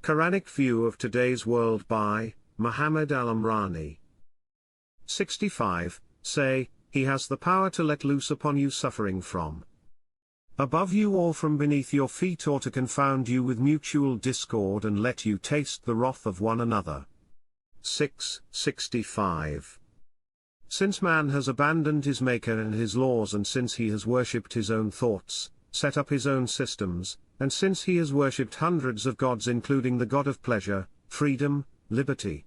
Qur'anic view of today's world by Muhammad Al-Amrani. 65. Say, He has the power to let loose upon you suffering from above you or from beneath your feet, or to confound you with mutual discord and let you taste the wrath of one another. 65. Since man has abandoned his Maker and his laws, and since he has worshipped his own thoughts, set up his own systems, and since he has worshipped hundreds of gods including the god of pleasure, freedom, liberty,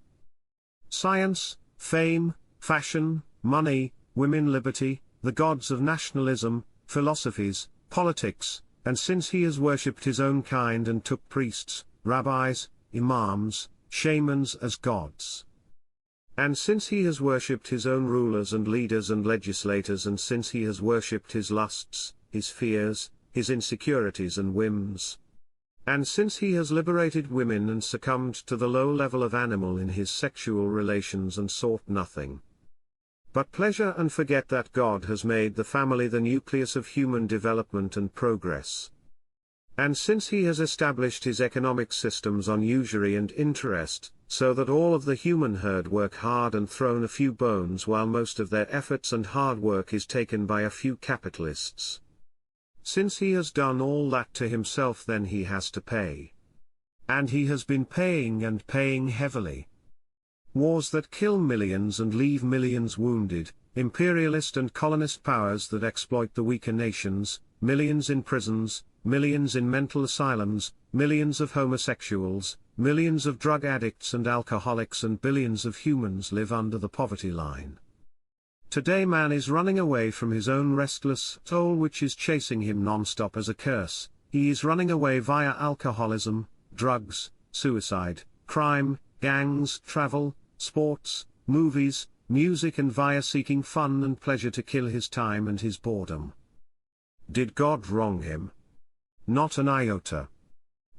science, fame, fashion, money, women, liberty, the gods of nationalism, philosophies, politics, and since he has worshipped his own kind and took priests, rabbis, imams, shamans as gods, and since he has worshipped his own rulers and leaders and legislators, and since he has worshipped his lusts, his fears, his insecurities and whims, and since he has liberated women and succumbed to the low level of animal in his sexual relations and sought nothing but pleasure, and forget that God has made the family the nucleus of human development and progress, and since he has established his economic systems on usury and interest, so that all of the human herd work hard and thrown a few bones while most of their efforts and hard work is taken by a few capitalists. Since he has done all that to himself, then he has to pay. And he has been paying and paying heavily. Wars that kill millions and leave millions wounded, imperialist and colonist powers that exploit the weaker nations, millions in prisons, millions in mental asylums, millions of homosexuals, millions of drug addicts and alcoholics, and billions of humans live under the poverty line. Today man is running away from his own restless soul, which is chasing him non-stop as a curse. He is running away via alcoholism, drugs, suicide, crime, gangs, travel, sports, movies, music, and via seeking fun and pleasure to kill his time and his boredom. Did God wrong him? Not an iota.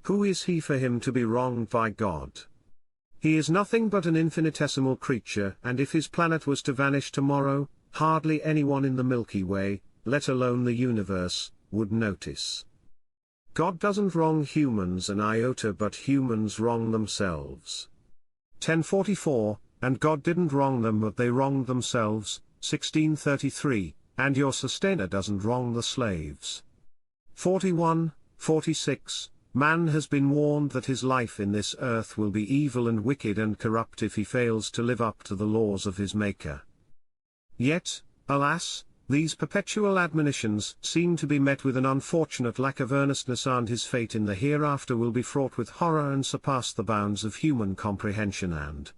Who is he for him to be wronged by God? He is nothing but an infinitesimal creature, and if his planet was to vanish tomorrow, hardly anyone in the Milky Way, let alone the universe, would notice. God doesn't wrong humans an iota, but humans wrong themselves. 1044, and God didn't wrong them but they wronged themselves, 1633, and your sustainer doesn't wrong the slaves. 41:46, man has been warned that his life in this earth will be evil and wicked and corrupt if he fails to live up to the laws of his Maker. Yet, alas, these perpetual admonitions seem to be met with an unfortunate lack of earnestness, and his fate in the hereafter will be fraught with horror and surpass the bounds of human comprehension. And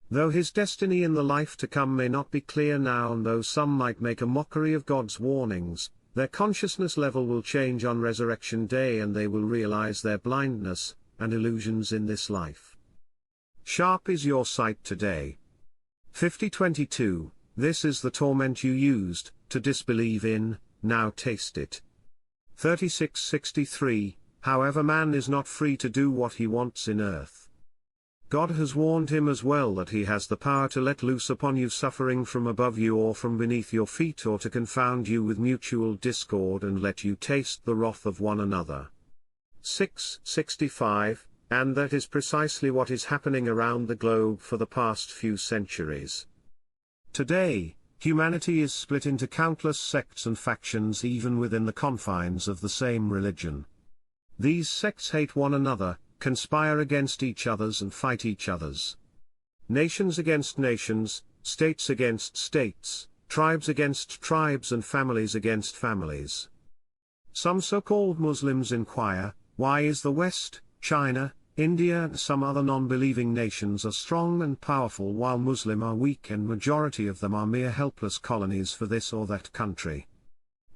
though his destiny in the life to come may not be clear now, and though some might make a mockery of God's warnings, their consciousness level will change on resurrection day, and they will realize their blindness and illusions in this life. Sharp is your sight today. 50:22. This is the torment you used to disbelieve in, now taste it. 36:63, however, man is not free to do what he wants in earth. God has warned him as well that he has the power to let loose upon you suffering from above you or from beneath your feet, or to confound you with mutual discord and let you taste the wrath of one another. 6:65, and that is precisely what is happening around the globe for the past few centuries. Today, humanity is split into countless sects and factions even within the confines of the same religion. These sects hate one another, conspire against each others and fight each others. Nations against nations, states against states, tribes against tribes, and families against families. Some so-called Muslims inquire, why is the West, China, India and some other non-believing nations are strong and powerful while Muslim are weak and majority of them are mere helpless colonies for this or that country?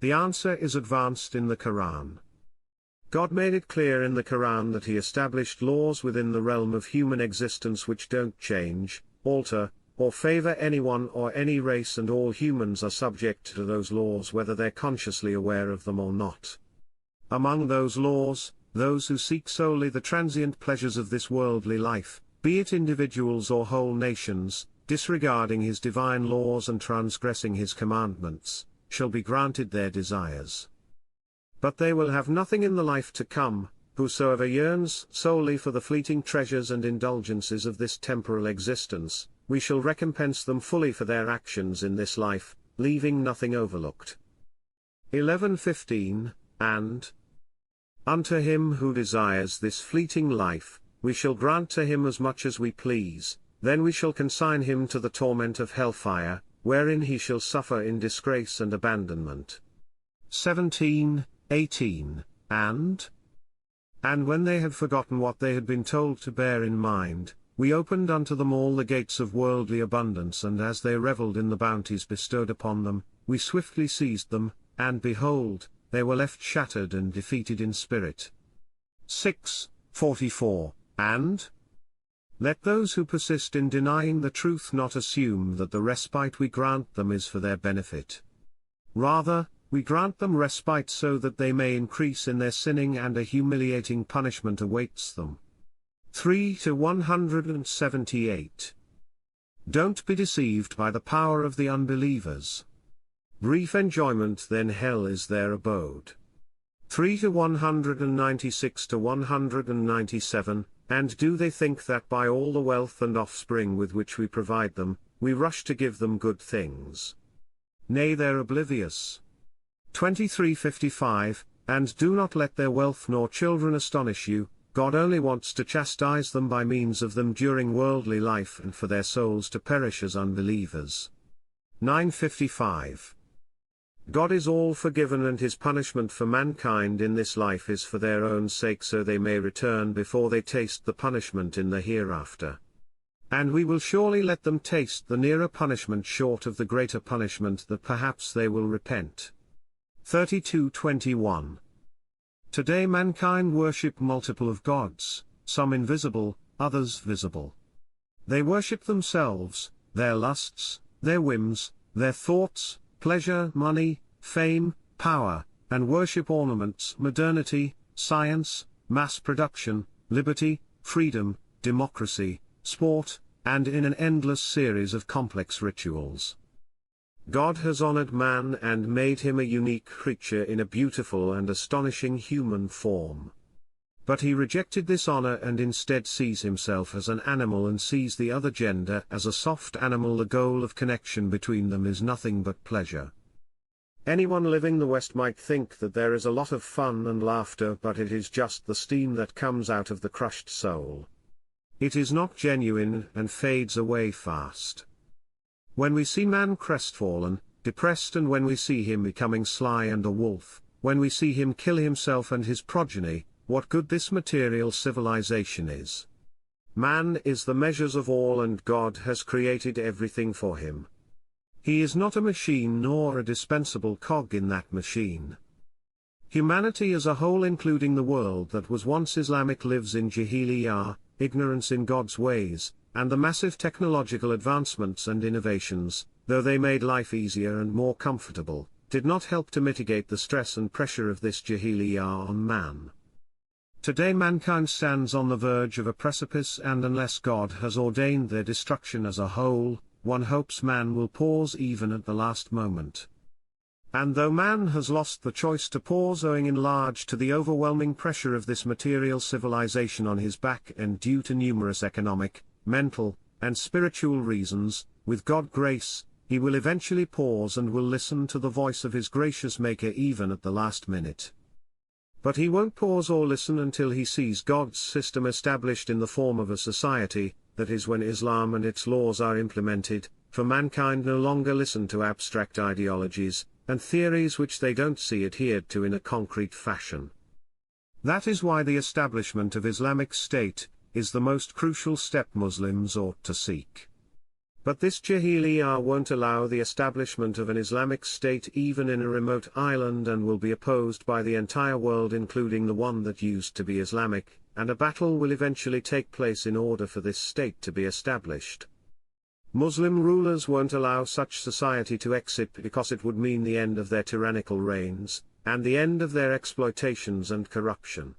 The answer is advanced in the Qur'an. God made it clear in the Qur'an that he established laws within the realm of human existence which don't change, alter, or favor anyone or any race, and all humans are subject to those laws whether they're consciously aware of them or not. Among those laws, those who seek solely the transient pleasures of this worldly life, be it individuals or whole nations, disregarding his divine laws and transgressing his commandments, shall be granted their desires. But they will have nothing in the life to come, whosoever yearns solely for the fleeting treasures and indulgences of this temporal existence, we shall recompense them fully for their actions in this life, leaving nothing overlooked. 11:15, and unto him who desires this fleeting life, we shall grant to him as much as we please, then we shall consign him to the torment of hellfire, wherein he shall suffer in disgrace and abandonment. 17:18, and when they had forgotten what they had been told to bear in mind, we opened unto them all the gates of worldly abundance, and as they revelled in the bounties bestowed upon them, we swiftly seized them, and behold, they were left shattered and defeated in spirit. 6:44, and let those who persist in denying the truth not assume that the respite we grant them is for their benefit. Rather, we grant them respite so that they may increase in their sinning, and a humiliating punishment awaits them. 3-178. Don't be deceived by the power of the unbelievers. Brief enjoyment, then hell is their abode. 3-196-197, and do they think that by all the wealth and offspring with which we provide them, we rush to give them good things? Nay, they're oblivious. 23:55, and do not let their wealth nor children astonish you, God only wants to chastise them by means of them during worldly life, and for their souls to perish as unbelievers. 9:55. God is all forgiven, and his punishment for mankind in this life is for their own sake, so they may return before they taste the punishment in the hereafter. And we will surely let them taste the nearer punishment short of the greater punishment, that perhaps they will repent. 32:21. Today mankind worship multiple of gods, some invisible, others visible. They worship themselves, their lusts, their whims, their thoughts, pleasure, money, fame, power, and worship ornaments, modernity, science, mass production, liberty, freedom, democracy, sport, and in an endless series of complex rituals. God has honored man and made him a unique creature in a beautiful and astonishing human form. But he rejected this honor and instead sees himself as an animal and sees the other gender as a soft animal. The goal of connection between them is nothing but pleasure. Anyone living the West might think that there is a lot of fun and laughter, but it is just the steam that comes out of the crushed soul. It is not genuine and fades away fast. When we see man crestfallen, depressed, and when we see him becoming sly and a wolf, when we see him kill himself and his progeny, what good this material civilization is. Man is the measures of all, and God has created everything for him. He is not a machine nor a dispensable cog in that machine. Humanity as a whole, including the world that was once Islamic, lives in Jahiliyyah, ignorance in God's ways, and the massive technological advancements and innovations, though they made life easier and more comfortable, did not help to mitigate the stress and pressure of this Jahiliyyah on man. Today mankind stands on the verge of a precipice, and unless God has ordained their destruction as a whole, one hopes man will pause even at the last moment. And though man has lost the choice to pause owing in large to the overwhelming pressure of this material civilization on his back, and due to numerous economic, mental, and spiritual reasons, with God's grace, he will eventually pause and will listen to the voice of his gracious Maker even at the last minute. But he won't pause or listen until he sees God's system established in the form of a society, that is when Islam and its laws are implemented, for mankind no longer listen to abstract ideologies and theories which they don't see adhered to in a concrete fashion. That is why the establishment of Islamic State is the most crucial step Muslims ought to seek. But this Jahiliyyah won't allow the establishment of an Islamic State even in a remote island, and will be opposed by the entire world, including the one that used to be Islamic, and a battle will eventually take place in order for this state to be established. Muslim rulers won't allow such society to exist, because it would mean the end of their tyrannical reigns, and the end of their exploitations and corruption.